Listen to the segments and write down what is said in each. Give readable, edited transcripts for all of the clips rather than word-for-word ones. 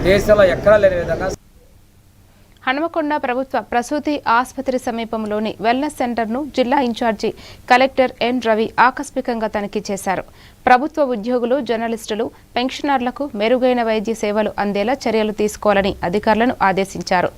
దేశంలో ఎక్కడా లేని విధంగా హనుమకొండ ప్రభుత్వ ప్రసూతి ఆసుపత్రి సమీపంలోని వెల్నెస్ సెంటర్ను జిల్లా ఇన్ఛార్జి కలెక్టర్ ఎన్ రవి ఆకస్మికంగా తనిఖీ చేశారు. ప్రభుత్వ ఉద్యోగులు, జర్నలిస్టులు, పెన్షనర్లకు మెరుగైన వైద్య సేవలు అందేలా చర్యలు తీసుకోవాలని అధికారులను ఆదేశించారు.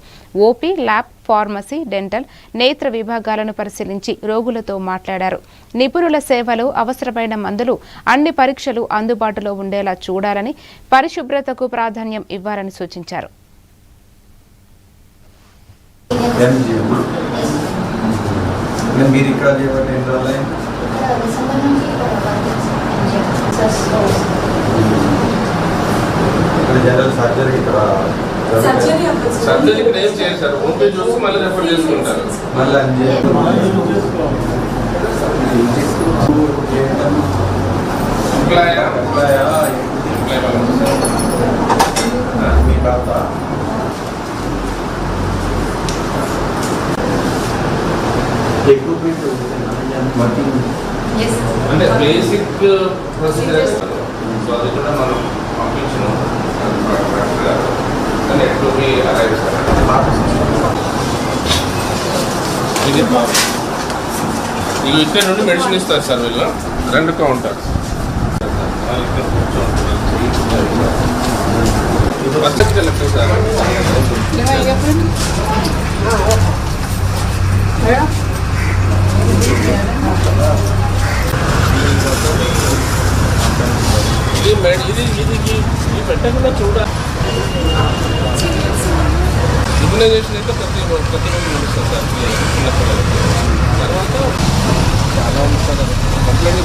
ఓపీ, ల్యాబ్, ఫార్మసీ, డెంటల్, నేత్ర విభాగాలను పరిశీలించి రోగులతో మాట్లాడారు. నిపుణుల సేవలు, అవసరమైన మందులు, అన్ని పరీక్షలు అందుబాటులో ఉండేలా చూడాలని, పరిశుభ్రతకు ప్రాధాన్యం ఇవ్వాలని సూచించారు. మీరు ఇక్కడ జనరల్ సర్జరీ ఇక్కడ సర్జరీ ఏం చేయరు సార్, ఓపీ చూసి మళ్ళీ రెఫర్ చేసుకుంటారు. మళ్ళీ మీ పాప అంటే బేసిక్ ప్రొసీజర్, సో అది కూడా మనం పంపించను కానీ ఎట్లోకి అరైవ్ ఇది ఇక్కడ నుండి మెడిసిన్ ఇస్తారు సార్. వీళ్ళు 2 కౌంటర్స్ ఫస్ట్ కలెక్టర్ సార్. ఇది పెట్టకుండా చూడాలి. ఇమ్యునైజేషన్ అయితే ప్రతి రోజు నడుస్తుంది సార్. చిన్న పిల్లలకి తర్వాత చాలా ఉంది సార్. కంప్లైంట్